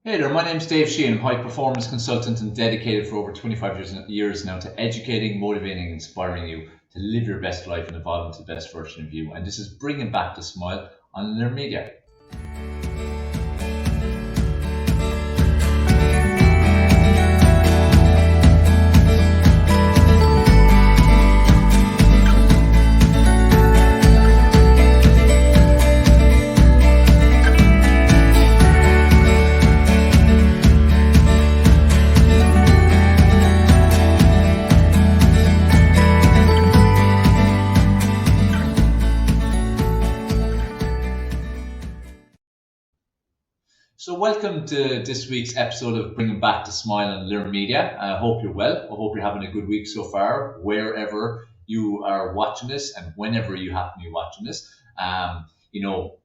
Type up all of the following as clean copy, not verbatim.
Hey there, my name's Dave Sheahan, high performance consultant and dedicated for over 25 years now to educating, motivating, and inspiring you to live your best life and evolve into the best version of you. And this is Bringing Back the Smile on Learn Media. So welcome to this week's episode of Bringing Back the Smile on Learn Media. I hope you're well. I hope you're having a good week so far, wherever you are watching this and whenever you happen to be watching this. I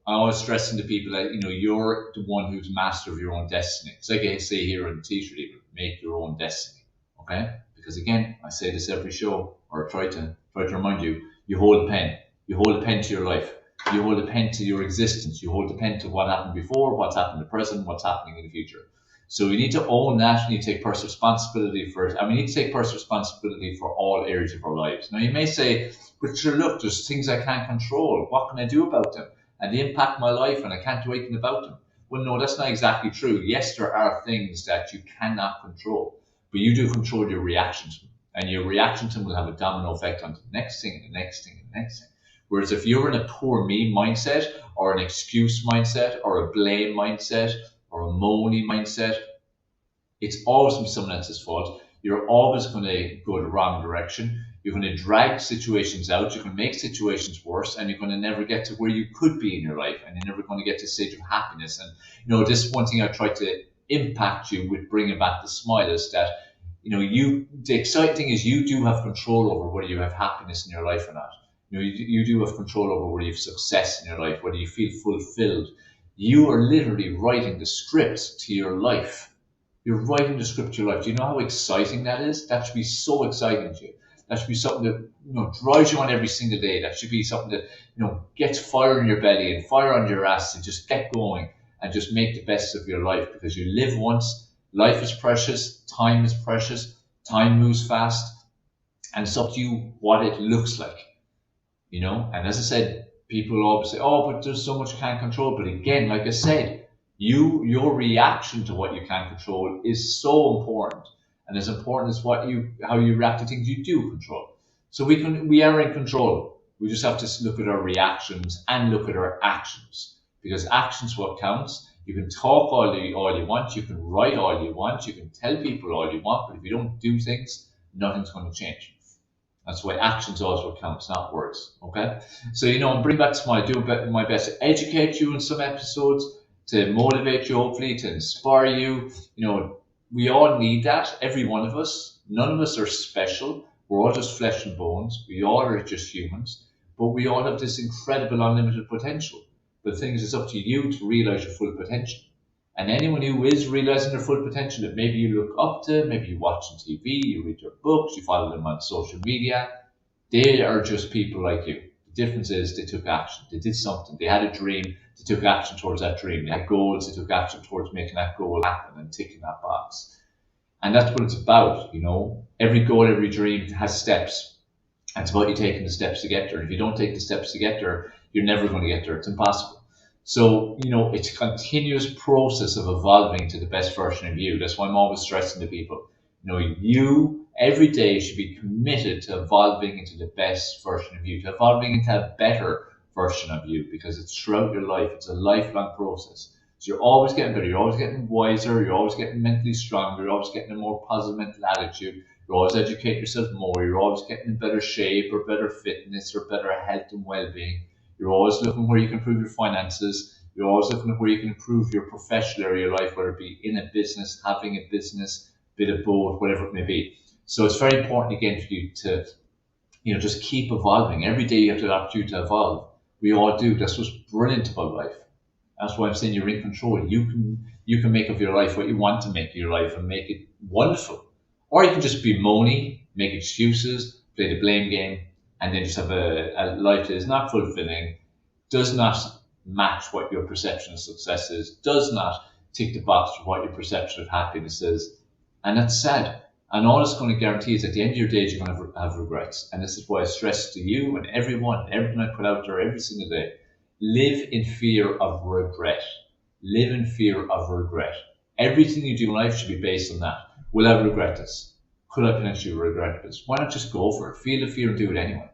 always stressing to people that, you're the one who's master of your own destiny. It's like I say here on the t-shirt, even, make your own destiny, okay? Because again, I say this every show, or try to remind you, you hold a pen. You hold a pen to your life. You hold a pen to your existence. You hold a pen to what happened before, what's happened in the present, what's happening in the future. So you need to own that. You need to take personal responsibility for it. And we need to take personal responsibility for all areas of our lives. Now, you may say, but sure, look, there's things I can't control. What can I do about them? And they impact my life and I can't do anything about them. Well, no, that's not exactly true. Yes, there are things that you cannot control, but you do control your reaction to them. And your reaction to them will have a domino effect on the next thing and the next thing and the next thing. Whereas if you're in a poor me mindset or an excuse mindset or a blame mindset or a moany mindset, it's always going to be someone else's fault. You're always going to go the wrong direction. You're going to drag situations out. You're going to make situations worse, and you're going to never get to where you could be in your life, and you're never going to get to a stage of happiness. And this one thing I try to impact you with Bringing Back the Smile is that the exciting thing is you do have control over whether you have happiness in your life or not. You do have control over whether you have success in your life, whether you feel fulfilled. You are literally writing the script to your life. You're writing the script to your life. Do you know how exciting that is? That should be so exciting to you. That should be something that drives you on every single day. That should be something that gets fire in your belly and fire on your ass and just get going and just make the best of your life, because you live once. Life is precious. Time is precious. Time moves fast, and it's up to you what it looks like. And as I said, people always say, oh, but there's so much you can't control. But again, like I said, your reaction to what you can't control is so important. And as important as how you react to things you do control. So we are in control. We just have to look at our reactions and look at our actions. Because actions what counts. You can talk all you want. You can write all you want. You can tell people all you want. But if you don't do things, nothing's going to change. That's why actions always what counts, not words. Okay? So, I'm bringing back to Smile, doing my best to educate you in some episodes, to motivate you, hopefully, to inspire you. We all need that, every one of us. None of us are special. We're all just flesh and bones. We all are just humans. But we all have this incredible, unlimited potential. But the thing is, it's up to you to realize your full potential. And anyone who is realizing their full potential, that maybe you look up to, maybe you watch on TV, you read their books, you follow them on social media, they are just people like you. The difference is they took action. They did something. They had a dream. They took action towards that dream. They had goals. They took action towards making that goal happen and ticking that box. And that's what it's about, Every goal, every dream has steps. And it's about you taking the steps to get there. If you don't take the steps to get there, you're never going to get there. It's impossible. So, it's a continuous process of evolving to the best version of you. That's why I'm always stressing to people, you every day should be committed to evolving into the best version of you, to evolving into a better version of you, because it's throughout your life. It's a lifelong process. So you're always getting better. You're always getting wiser. You're always getting mentally stronger. You're always getting a more positive mental attitude. You're always educating yourself more. You're always getting in better shape or better fitness or better health and well-being. You're always looking where you can improve your finances. You're always looking at where you can improve your professional area of your life, whether it be in a business, having a business, bit of both, whatever it may be. So it's very important, again, for you to, just keep evolving. Every day you have the opportunity to evolve. We all do. That's what's brilliant about life. That's why I'm saying you're in control. You can make of your life what you want to make of your life and make it wonderful. Or you can just be moany, make excuses, play the blame game, and then just have a life that is not fulfilling, does not match what your perception of success is, does not tick the box for what your perception of happiness is. And that's sad. And all it's going to guarantee is at the end of your days, you're going to have regrets. And this is why I stress to you and everyone, everything I put out there every single day, live in fear of regret. Live in fear of regret. Everything you do in life should be based on that. Will I regret this? Could I potentially regret this? Why not just go for it? Feel the fear and do it anyway.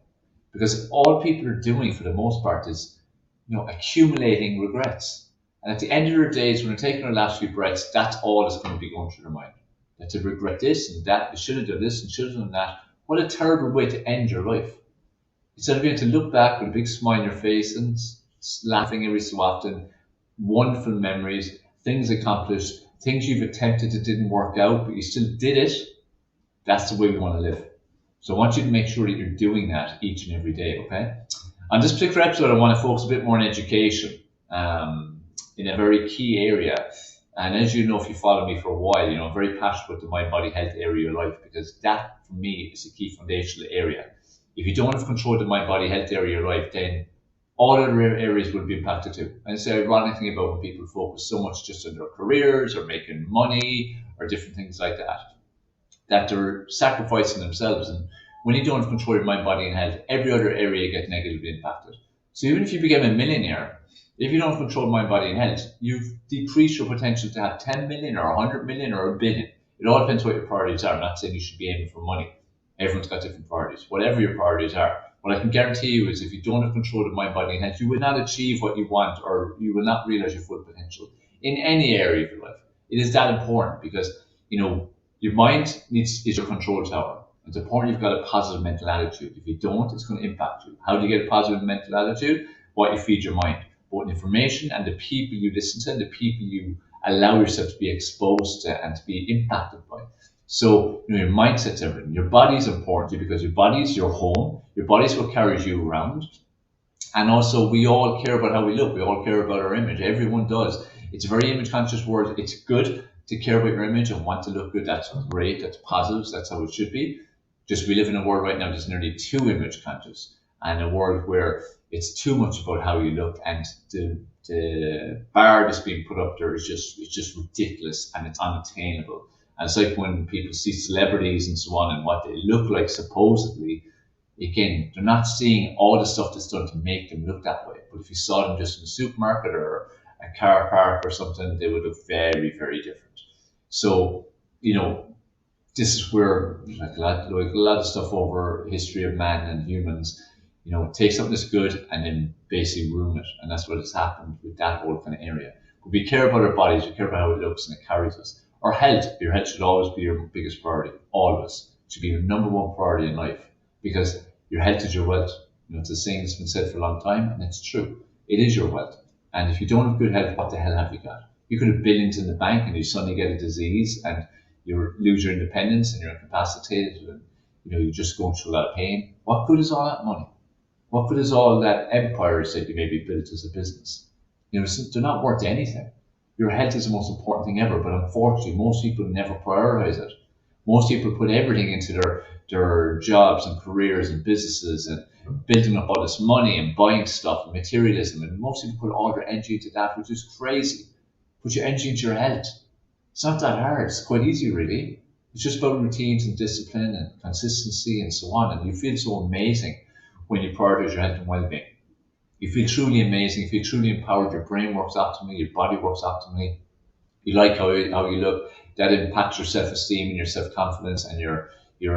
Because all people are doing for the most part is, accumulating regrets. And at the end of their days, when they're taking their last few breaths, that's all that's going to be going through their mind. That to regret this and that, you should have done this and should have done that. What a terrible way to end your life. Instead of being able to look back with a big smile on your face and laughing every so often, wonderful memories, things accomplished, things you've attempted that didn't work out, but you still did it. That's the way we want to live. So I want you to make sure that you're doing that each and every day, okay? On this particular episode, I want to focus a bit more on education in a very key area. And as you know, if you follow me for a while, I'm very passionate about the mind, body, health area of life, because that, for me, is a key foundational area. If you don't have control of the mind, body, health area of life, then all other areas will be impacted too. And it's the ironic thing about when people focus so much just on their careers or making money or different things like that they're sacrificing themselves. And when you don't have control of your mind, body, and health, every other area gets negatively impacted. So even if you become a millionaire, if you don't control mind, body, and health, you've decreased your potential to have 10 million or 100 million or a billion. It all depends what your priorities are. I'm not saying you should be aiming for money. Everyone's got different priorities. Whatever your priorities are, what I can guarantee you is if you don't have control of mind, body, and health, you will not achieve what you want, or you will not realize your full potential in any area of your life. It is that important because, your mind is your control tower. It's important you've got a positive mental attitude. If you don't, it's going to impact you. How do you get a positive mental attitude? What you feed your mind. Both information and the people you listen to and the people you allow yourself to be exposed to and to be impacted by. So, your mindset's everything. Your body is important to you because your body is your home. Your body is what carries you around. And also, we all care about how we look. We all care about our image. Everyone does. It's a very image conscious world. It's good to care about your image and want to look good. That's great. That's positive. That's how it should be. Just we live in a world right now that's nearly too image conscious, and a world where it's too much about how you look, and the bar that's being put up there is just ridiculous, and it's unattainable. And it's like when people see celebrities and so on and what they look like supposedly, again, they're not seeing all the stuff that's done to make them look that way. But if you saw them just in a supermarket or a car park or something, they would look very, very different. So, this is where like a lot of stuff over history of man and humans, take something that's good and then basically ruin it. And that's what has happened with that whole kind of area. But we care about our bodies, we care about how it looks and it carries us. Our health, your health should always be your biggest priority. Always. It should be your number one priority in life, because your health is your wealth. It's a saying that's been said for a long time, and it's true. It is your wealth. And if you don't have good health, what the hell have you got? You could have billions in the bank and you suddenly get a disease and you lose your independence and you're incapacitated and you're just going through a lot of pain. What good is all that money? What good is all that empires that you maybe built as a business? They're not worth anything. Your health is the most important thing ever, but unfortunately, most people never prioritize it. Most people put everything into their jobs and careers and businesses and building up all this money and buying stuff and materialism. And most people put all their energy into that, which is crazy. Put your energy into your health. It's not that hard. It's quite easy, really. It's just about routines and discipline and consistency and so on. And you feel so amazing when you prioritize your health and well-being. You feel truly amazing. You feel truly empowered. Your brain works optimally. Your body works optimally. You like how you look. That impacts your self-esteem and your self-confidence, and you're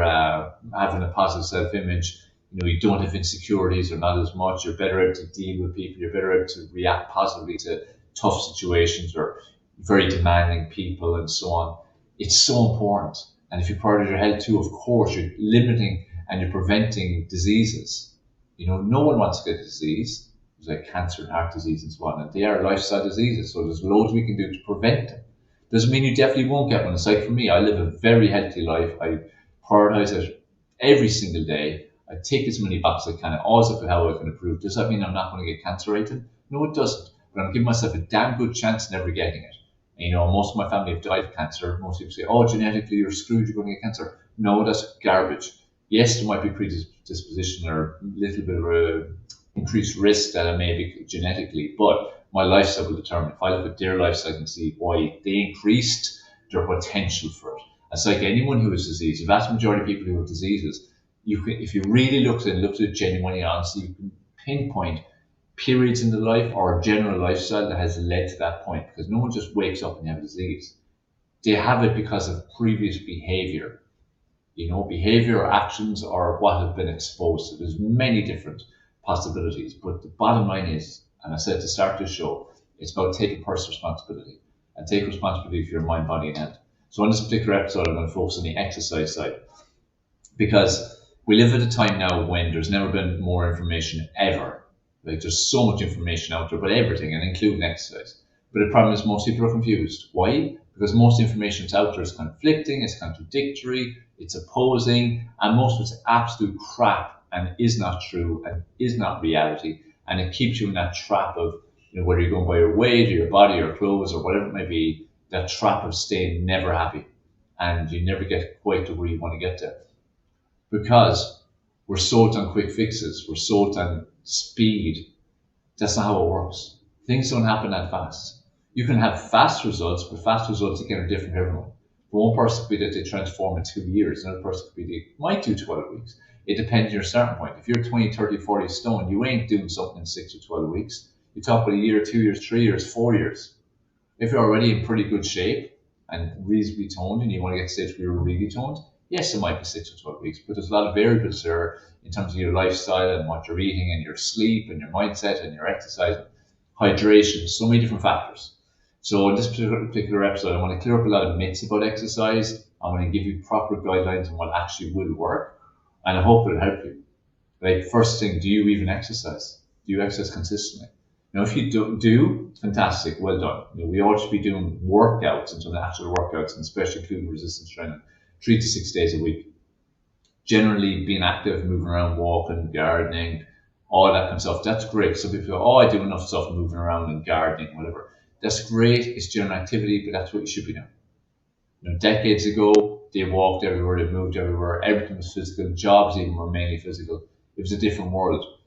having a positive self-image. You don't have insecurities or not as much. You're better able to deal with people. You're better able to react positively to tough situations or very demanding people and so on. It's so important. And if you prioritize your health too, of course, you're limiting and you're preventing diseases. No one wants to get a disease. There's like cancer and heart disease and so on. And they are lifestyle diseases. So there's loads we can do to prevent them. Doesn't mean you definitely won't get one. It's like for me, I live a very healthy life. I prioritize it every single day. I take as many boxes as I can. I always look at how I can improve. Does that mean I'm not going to get cancer rated? No, it doesn't. But I'm giving myself a damn good chance of never getting it. And, most of my family have died of cancer. Most people say, oh, genetically you're screwed, you're going to get cancer. No, that's garbage. Yes, there might be predisposition or a little bit of a increased risk that I may be genetically, but my lifestyle will determine. If I look at their lifestyle, I can see why they increased their potential for it. It's like anyone who has disease, the vast majority of people who have diseases, you can, if you really looked at it genuinely honestly, you can pinpoint periods in the life or a general lifestyle that has led to that point, because no one just wakes up and they have a disease. They have it because of previous behavior, behavior or actions or what have been exposed to. There's many different possibilities, but the bottom line is, and I said to start this show, it's about taking personal responsibility and take responsibility for your mind, body, and health. So on this particular episode, I'm going to focus on the exercise side, because we live at a time now when there's never been more information ever. Like, there's so much information out there about everything, and including exercise. But the problem is most people are confused. Why? Because most information that's out there is conflicting, it's contradictory, it's opposing, and most of it's absolute crap and is not true and is not reality. And it keeps you in that trap of, whether you're going by your weight or your body or clothes or whatever it may be, that trap of staying never happy. And you never get quite to where you want to get to. Because we're sold on quick fixes, we're sold on speed. That's not how it works. Things don't happen that fast. You can have fast results, but fast results again are different for everyone. For one person, it could be that they transform in 2 years. Another person could be they might do 12 weeks. It depends on your starting point. If you're 20, 30, 40 stone, you ain't doing something in 6 or 12 weeks. You talk about a year, 2 years, 3 years, 4 years. If you're already in pretty good shape and reasonably toned and you want to get to the stage where you're really toned, yes, it might be 6 or 12 weeks, but there's a lot of variables there in terms of your lifestyle and what you're eating and your sleep and your mindset and your exercise, hydration, so many different factors. So in this particular episode, I want to clear up a lot of myths about exercise. I want to give you proper guidelines on what actually will work, and I hope it'll help you. Like, first thing, do you even exercise? Do you exercise consistently? If you do, fantastic, well done. We all should be doing workouts and some actual workouts, and especially including resistance training, 3 to 6 days a week. Generally being active, moving around, walking, gardening, all that kind of stuff. That's great. Some people go, I do enough stuff moving around and gardening, whatever. That's great. It's general activity, but that's what you should be doing. Decades ago, they walked everywhere, they moved everywhere. Everything was physical. Jobs even were mainly physical. It was a different world.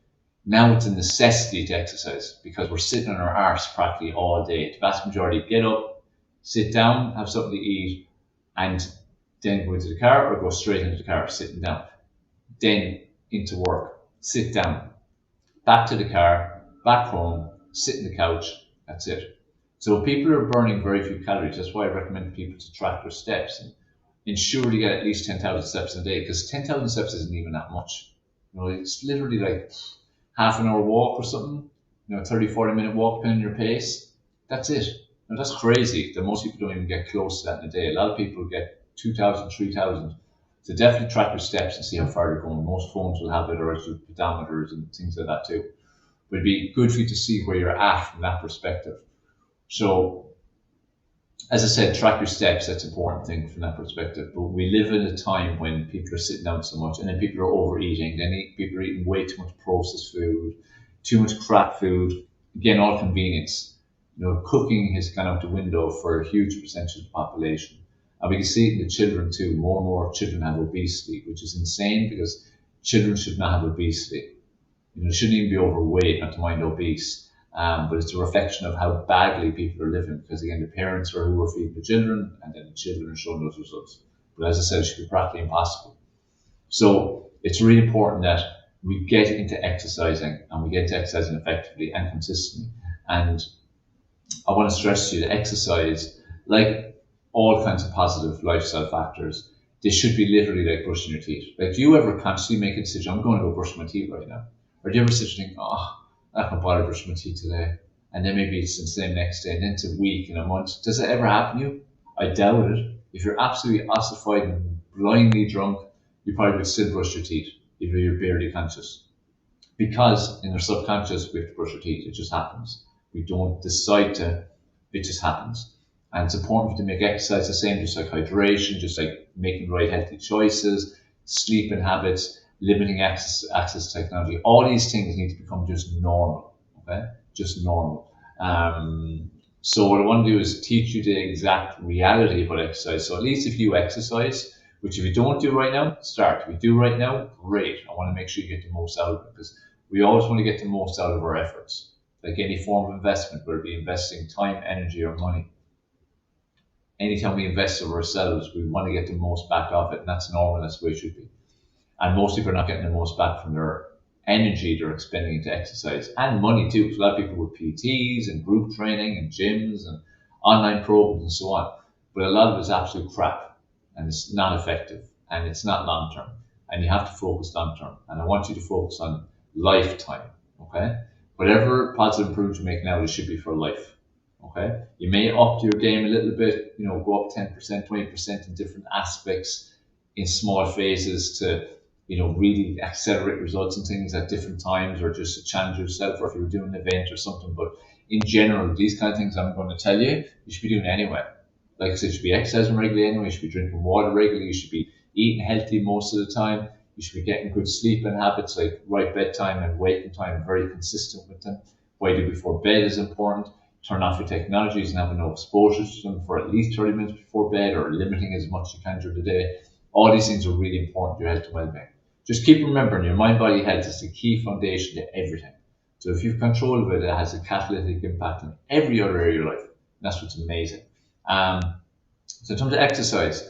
Now it's a necessity to exercise because we're sitting on our arse practically all day. The vast majority get up, sit down, have something to eat, and then go into the car or go straight into the car, sitting down. Then into work, sit down, back to the car, back home, sit in the couch. That's it. So people are burning very few calories. That's why I recommend people to track their steps and ensure you get at least 10,000 steps a day, because 10,000 steps isn't even that much. It's literally like half an hour walk or something, 30, 40-minute walk depending on your pace. That's it. That's crazy that most people don't even get close to that in a day. A lot of people get 2,000, 3,000. So definitely track your steps and see how far you're going. Most phones will have it, or actually pedometers and things like that too. But it'd be good for you to see where you're at from that perspective. So, as I said, track your steps. That's an important thing from that perspective. But we live in a time when people are sitting down so much, and then people are overeating. Then people are eating way too much processed food, too much crap food. Again, all convenience. Cooking has gone out the window for a huge percentage of the population. And we can see it in the children too. More and more children have obesity, which is insane because children should not have obesity. They shouldn't even be overweight, not to mind obese. But it's a reflection of how badly people are living, because again, the parents are who are feeding the children, and then the children are showing those results. But as I said, it should be practically impossible. So it's really important that we get into exercising, and we get into exercising effectively and consistently. And I want to stress to you that exercise, like all kinds of positive lifestyle factors, they should be literally like brushing your teeth. Like, do you ever consciously make a decision, I'm going to go brush my teeth right now? Or do you ever sit and think, I can't bother brushing my teeth today, and then maybe it's the same next day, and then it's a week and a month? Does it ever happen to you? I doubt it. If you're absolutely ossified and blindly drunk, you probably would still brush your teeth if you're barely conscious. Because in our subconscious, we have to brush our teeth. It just happens. We don't decide to. It just happens. And it's important to make exercise the same, just like hydration, just like making the right healthy choices, sleeping habits, limiting access to technology. All these things need to become just normal, okay? Just normal. So what I want to do is teach you the exact reality about exercise. So at least if you exercise, which if you don't do right now, start. If you do right now, great. I want to make sure you get the most out of it, because we always want to get the most out of our efforts. like any form of investment, whether it be investing time, energy, or money. Anytime we invest of ourselves, we want to get the most back off it, and that's normal. That's the way it should be. And most people are not getting the most back from their energy they're expending into exercise and money too. So a lot of people with PTs and group training and gyms and online programs and so on. But a lot of it is absolute crap, and it's not effective, and it's not long term. And you have to focus long term. And I want you to focus on lifetime. Okay, whatever positive improvement you make now, it should be for life. Okay, you may up your game a little bit, go up 10%, 20% in different aspects in small phases to, really accelerate results and things at different times, or just to challenge yourself, or if you're doing an event or something. But in general, these kind of things I'm going to tell you, you should be doing anyway. Like I said, you should be exercising regularly anyway, you should be drinking water regularly, you should be eating healthy most of the time, you should be getting good sleeping habits, like right bedtime and waking time, very consistent with them. What you do before bed is important. Turn off your technologies and have no exposure to them for at least 30 minutes before bed, or limiting as much as you can during the day. All these things are really important to your health and well-being. Just keep remembering, your mind-body health is the key foundation to everything. So if you've control of it, it has a catalytic impact on every other area of your life. And that's what's amazing. So in terms of exercise,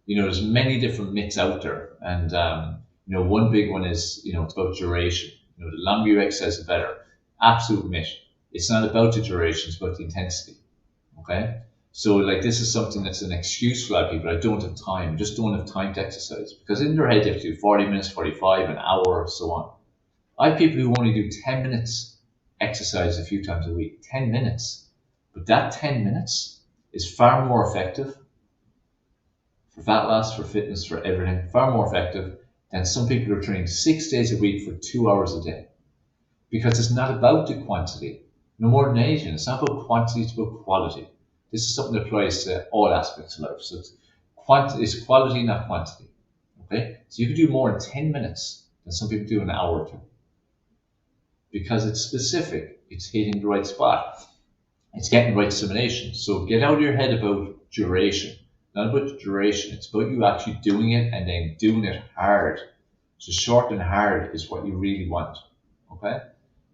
there's many different myths out there. And, one big one is, it's about duration. The longer you exercise, the better. Absolute myth. It's not about the duration, it's about the intensity. Okay? So like, this is something that's an excuse for a lot of people. I don't have time, just don't have time to exercise. Because in their head, they have to do 40 minutes, 45, an hour, so on. I have people who only do 10 minutes exercise a few times a week. 10 minutes. But that 10 minutes is far more effective for fat loss, for fitness, for everything. Far more effective than some people who are training 6 days a week for 2 hours a day. Because it's not about the quantity. No more than anything. It's not about quantity, it's about quality. This is something that applies to all aspects of life. So it's quality, not quantity. Okay? So you can do more in 10 minutes than some people do in an hour or two. Because it's specific. It's hitting the right spot. It's getting the right stimulation. So get out of your head about duration. Not about duration. It's about you actually doing it, and then doing it hard. So short and hard is what you really want. Okay?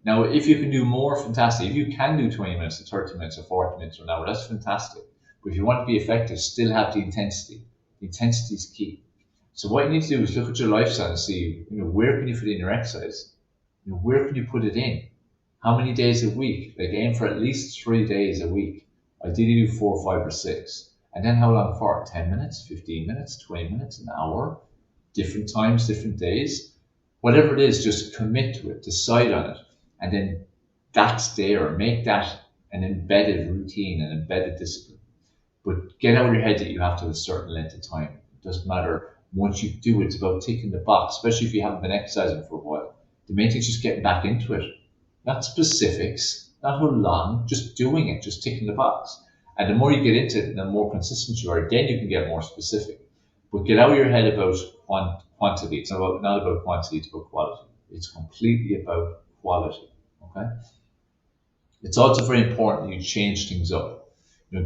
Now, if you can do more, fantastic. If you can do 20 minutes or 30 minutes or 40 minutes or an hour, that's fantastic. But if you want to be effective, still have the intensity. The intensity is key. So what you need to do is look at your lifestyle and see, where can you fit in your exercise? Where can you put it in? How many days a week? Like, aim for at least 3 days a week. Ideally do 4, 5, or 6. And then how long for? 10 minutes, 15 minutes, 20 minutes, an hour, different times, different days. Whatever it is, just commit to it, decide on it. And then that's there. Make that an embedded routine, an embedded discipline. But get out of your head that you have to have a certain length of time. It doesn't matter. Once you do it, it's about ticking the box, especially if you haven't been exercising for a while. The main thing is just getting back into it. Not specifics, not how long, just doing it, just ticking the box. And the more you get into it, the more consistent you are, then you can get more specific. But get out of your head about quantity. It's not about quantity, it's about quality. It's completely about quality. Okay? It's also very important that you change things up.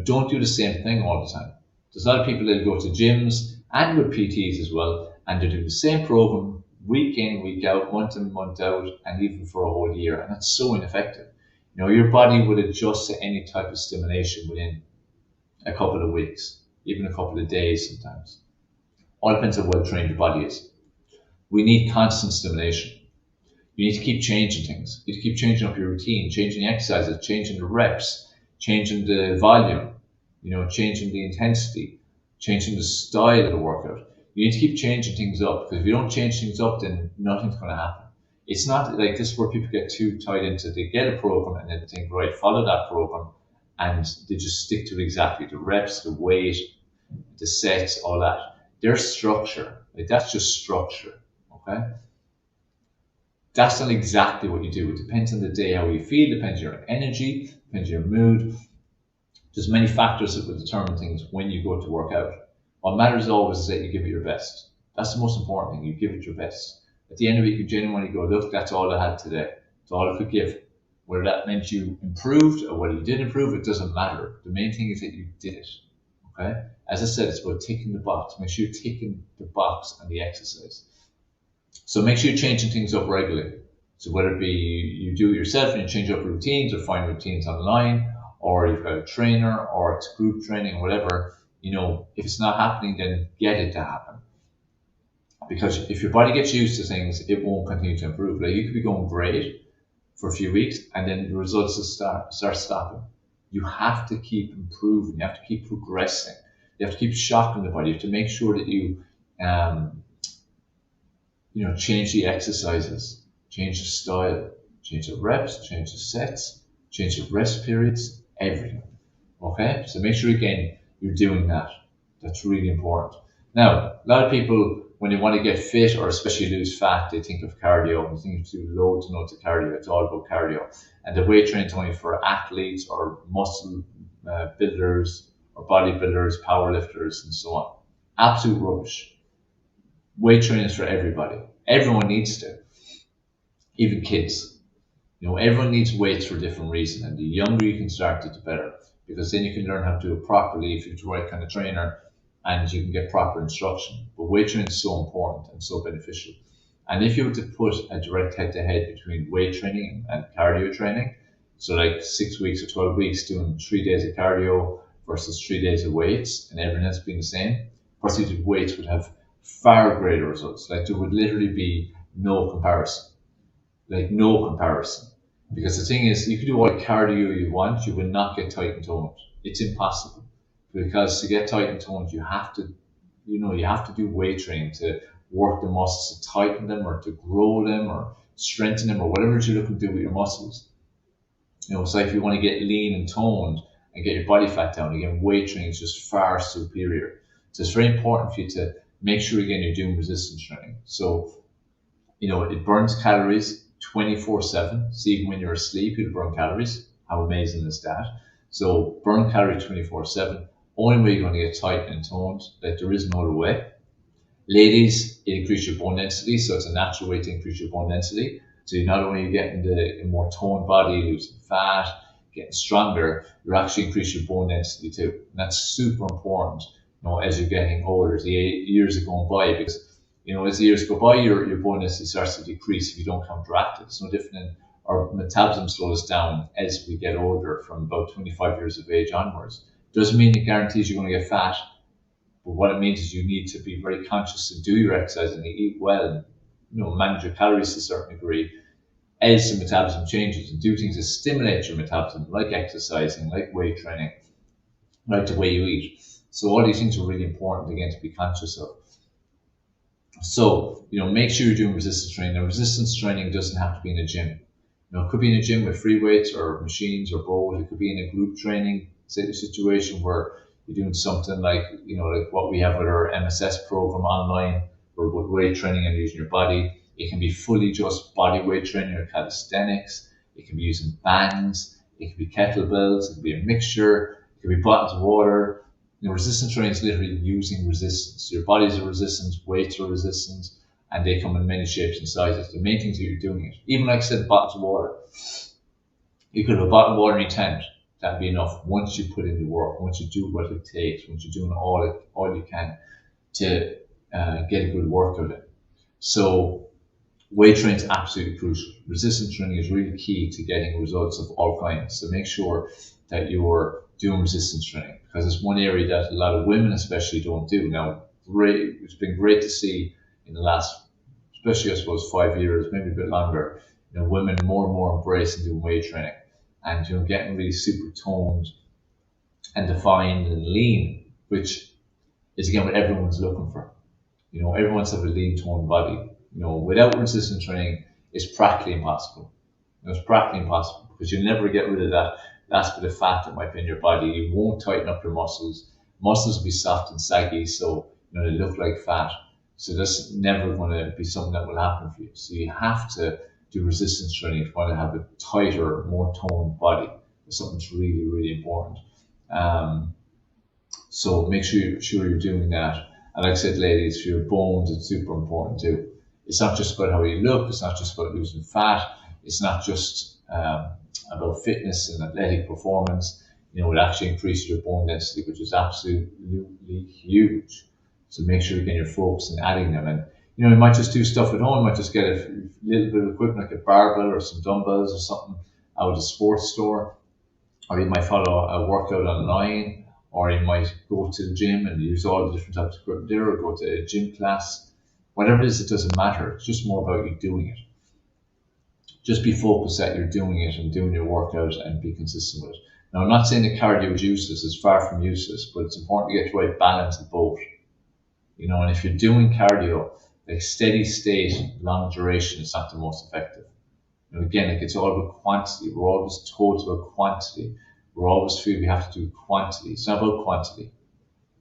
Don't do the same thing all the time. There's a lot of people that go to gyms and with PTs as well, and they do the same program week in, week out, month in, month out, and even for a whole year. And that's so ineffective. Your body would adjust to any type of stimulation within a couple of weeks, even a couple of days sometimes. All depends on how well trained your body is. We need constant stimulation. You need to keep changing things. You need to keep changing up your routine, changing the exercises, changing the reps, changing the volume, changing the intensity, changing the style of the workout. You need to keep changing things up, because if you don't change things up, then nothing's going to happen. It's not like this where people get too tied into, they get a program and then they think, right, follow that program, and they just stick to it exactly. The reps, the weight, the sets, all that. There's structure. Like, that's just structure. Okay? That's not exactly what you do. It depends on the day, how you feel, depends on your energy, depends on your mood. There's many factors that will determine things when you go to work out. What matters always is that you give it your best. That's the most important thing. You give it your best. At the end of it, you genuinely go, look, that's all I had today. That's all I could give. Whether that meant you improved or whether you didn't improve, it doesn't matter. The main thing is that you did it. Okay? As I said, it's about ticking the box. Make sure you're ticking the box on the exercise. So make sure you're changing things up regularly. So whether it be you do it yourself and you change up routines or find routines online, or you've got a trainer or it's group training, whatever, if it's not happening, then get it to happen. Because if your body gets used to things, it won't continue to improve. Like, you could be going great for a few weeks and then the results will start stopping. You have to keep improving. You have to keep progressing. You have to keep shocking the body. You have to make sure that you, change the exercises, change the style, change the reps, change the sets, change the rest periods, everything. Okay? So make sure, again, you're doing that. That's really important. Now, a lot of people, when they want to get fit or especially lose fat, they think of cardio. They think to do loads and loads of cardio. It's all about cardio. And the weight training is only for athletes or muscle builders or bodybuilders, powerlifters, and so on. Absolute rubbish. Weight training is for everybody. Everyone needs to, even kids. Everyone needs weights for different reasons, and the younger you can start it, the better, because then you can learn how to do it properly if you're the right kind of trainer, and you can get proper instruction. But weight training is so important and so beneficial. And if you were to put a direct head-to-head between weight training and cardio training, so like 6 weeks or 12 weeks doing 3 days of cardio versus 3 days of weights, and everything else being the same, the person who did weights would have far greater results. Like, there would literally be no comparison. Like, no comparison. Because the thing is, you can do all the cardio you want, you will not get tight and toned. It's impossible. Because to get tight and toned, you have to do weight training to work the muscles, to tighten them or to grow them or strengthen them or whatever it is you're looking to do with your muscles. So if you want to get lean and toned and get your body fat down, again, weight training is just far superior. So it's very important for you to make sure, again, you're doing resistance training. So, it burns calories 24/7. So even when you're asleep, you'll burn calories. How amazing is that? So burn calories 24/7. Only way you're going to get tight and toned. Like, there is no other way. Ladies, it increases your bone density, so it's a natural way to increase your bone density. So you're not only getting a more toned body, losing fat, getting stronger, you're actually increasing your bone density too. And that's super important, as you're getting older, as the years are going by, because, as the years go by, your bone density starts to decrease if you don't counteract it. It's no different than our metabolism slows down as we get older, from about 25 years of age onwards. Doesn't mean it guarantees you're going to get fat, but what it means is you need to be very conscious to do your exercise and eat well, and manage your calories to a certain degree as the metabolism changes, and do things that stimulate your metabolism, like exercising, like weight training, like the way you eat. So all these things are really important, again, to be conscious of. So, make sure you're doing resistance training. Now, resistance training doesn't have to be in a gym. It could be in a gym with free weights or machines or both. It could be in a group training situation where you're doing something like, like what we have with our MSS program online, or with weight training and using your body. It can be fully just body weight training or calisthenics. It can be using bands. It can be kettlebells. It can be a mixture. It can be bottles of water. Resistance training is literally using resistance. Your body's a resistance, weights are resistance, and they come in many shapes and sizes. The main things that you're doing it. Even like I said, bottles of water. You could have a bottle of water in your tent. That'd be enough once you put in the work, once you do what it takes, once you're doing all you can to get a good workout in. So weight training is absolutely crucial. Resistance training is really key to getting results of all kinds. So make sure that you're doing resistance training, because it's one area that a lot of women especially don't do. Now, it's been great to see in the last, especially I suppose 5 years, maybe a bit longer, women more and more embracing doing weight training and getting really super toned and defined and lean, which is again what everyone's looking for. Everyone wants to have a lean toned body. Without resistance training, it's practically impossible. It's practically impossible, because you'll never get rid of that last bit of fat that might be in your body. You won't tighten up your muscles. Muscles will be soft and saggy, so they look like fat. So that's never going to be something that will happen for you. So you have to do resistance training if you want to have a tighter, more toned body. It's something that's really, really important. So make sure you're doing that. And like I said, ladies, for your bones, it's super important too. It's not just about how you look. It's not just about losing fat. It's not just about fitness and athletic performance. It actually increases your bone density, which is absolutely huge. So make sure again you're focused on adding them. And You know, you might just do stuff at home. You might just get a little bit of equipment like a barbell or some dumbbells or something out of the sports store, or you might follow a workout online, or you might go to the gym and use all the different types of equipment there, or go to a gym class. Whatever it is, it doesn't matter. It's just more about you doing it. Just be focused that you're doing it and doing your workout and be consistent with it. Now, I'm not saying that cardio is useless. It's far from useless, but it's important to get the right balance of both. You know, and if you're doing cardio, like steady state, long duration is not the most effective. You know, again, like it's all about quantity. We're always told about quantity. We're always feel we have to do quantity. It's not about quantity.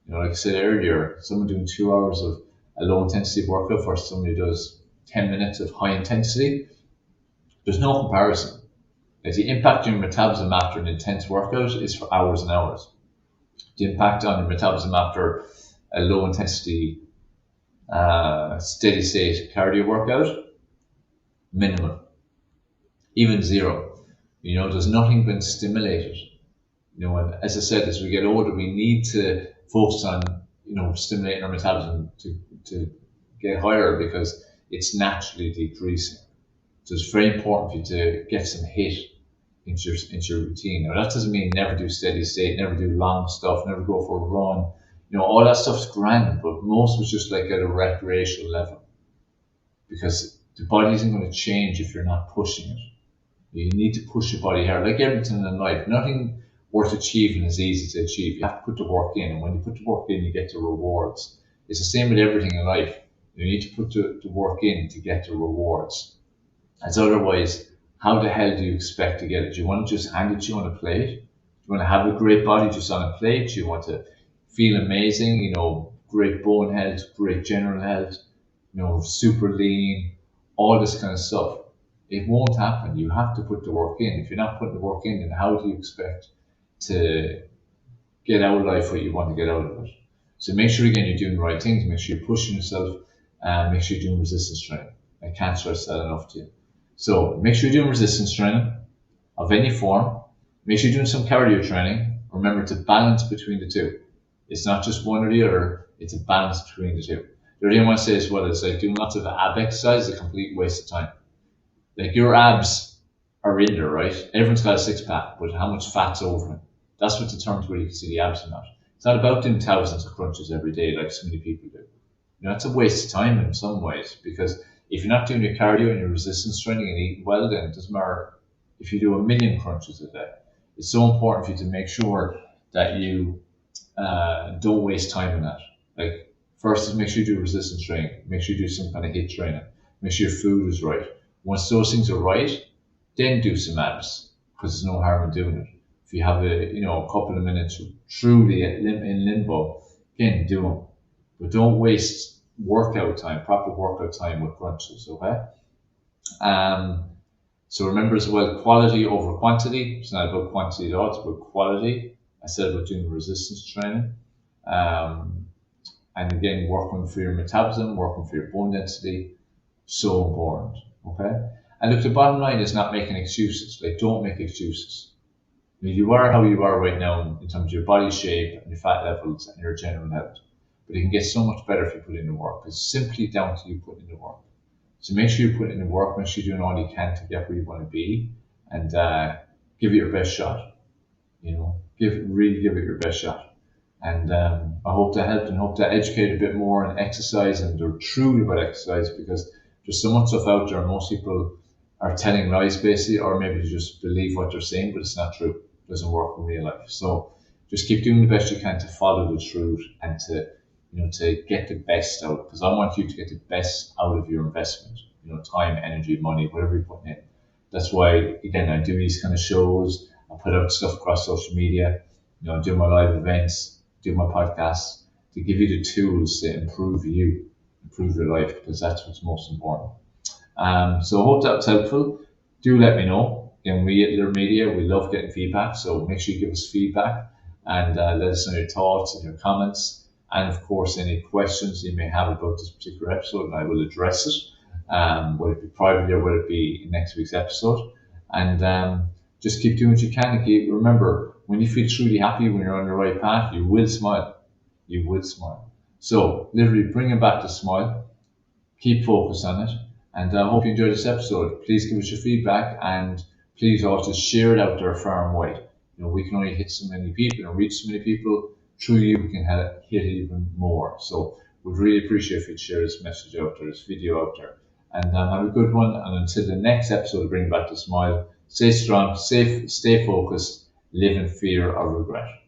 You know, like I said earlier, someone doing 2 hours of a low intensity workout for somebody who does 10 minutes of high intensity, there's no comparison. Like the impact on your metabolism after an intense workout is for hours and hours. The impact on your metabolism after a low intensity, steady state cardio workout, minimal, even zero. You know, there's nothing been stimulated. You know, and as I said, as we get older, we need to focus on, you know, stimulating our metabolism to get higher because it's naturally decreasing. So it's very important for you to get some HIIT into your routine. Now that doesn't mean never do steady state, never do long stuff, never go for a run. You know, all that stuff's grand, but most of it's just like at a recreational level. Because the body isn't going to change if you're not pushing it. You need to push your body hard. Like everything in life, nothing worth achieving is easy to achieve. You have to put the work in, and when you put the work in, you get the rewards. It's the same with everything in life. You need to put the work in to get the rewards. As otherwise, how the hell do you expect to get it? Do you want to just hand it to you on a plate? Do you want to have a great body just on a plate? Do you want to feel amazing, you know, great bone health, great general health, you know, super lean, all this kind of stuff? It won't happen. You have to put the work in. If you're not putting the work in, then how do you expect to get out of life what you want to get out of it? So make sure, again, you're doing the right things. Make sure you're pushing yourself, and make sure you're doing resistance training. I can't stress that enough to you. So make sure you're doing resistance training of any form. Make sure you're doing some cardio training. Remember to balance between the two. It's not just one or the other. It's a balance between the two. The other thing I want to say as well is like doing lots of ab exercise is a complete waste of time. Like your abs are in there, right? Everyone's got a six pack, but how much fat's over it? That's what determines whether you can see the abs or not. It's not about doing thousands of crunches every day like so many people do. You know, it's a waste of time in some ways, because if you're not doing your cardio and your resistance training and eating well, then it doesn't matter if you do 1,000,000 crunches a day. It's so important for you to make sure that you don't waste time in that. Like, first is make sure you do resistance training, make sure you do some kind of HIIT training, make sure your food is right. Once those things are right, then do some abs, because there's no harm in doing it. If you have a couple of minutes truly in limbo, again, do them. But don't waste workout time, proper workout time with crunches, okay? So remember as well, quality over quantity. It's not about quantity at all, it's about quality. I said about doing resistance training. And again, working for your metabolism, working for your bone density, so important, okay? And look, the bottom line is not making excuses. Like, don't make excuses. I mean, you are how you are right now in terms of your body shape and your fat levels and your general health. But it can get so much better if you put in the work. It's simply down to you putting in the work. So make sure you put in the work, make sure you're doing all you can to get where you want to be, and give it your best shot. You know, really give it your best shot. And I hope to help and hope to educate a bit more on exercise, and they're truly about exercise, because there's so much stuff out there. Most people are telling lies basically, or maybe you just believe what they're saying, but it's not true. It doesn't work in real life. So just keep doing the best you can to follow the truth and to get the best out, because I want you to get the best out of your investment, time, energy, money, whatever you're putting in. That's why, again, I do these kind of shows. I put out stuff across social media, do my live events, do my podcasts, to give you the tools to improve your life, because that's what's most important. So I hope that was helpful. Do let me know. Again, we at Lure Media, we love getting feedback, so make sure you give us feedback and let us know your thoughts and your comments. And of course, any questions you may have about this particular episode, and I will address it, whether it be privately or whether it be in next week's episode. And just keep doing what you can. And remember, when you feel truly happy, when you're on the right path, you will smile. You will smile. So literally bring it back to smile. keep focused on it. And I hope you enjoyed this episode. Please give us your feedback, and please also share it out there far and wide. We can only hit so many people and reach so many people. Through you, we can hit even more. So we'd really appreciate if you'd share this message out there, this video out there. And have a good one. And until the next episode, Bring Back the Smile, stay strong, safe, stay focused, live in fear or regret.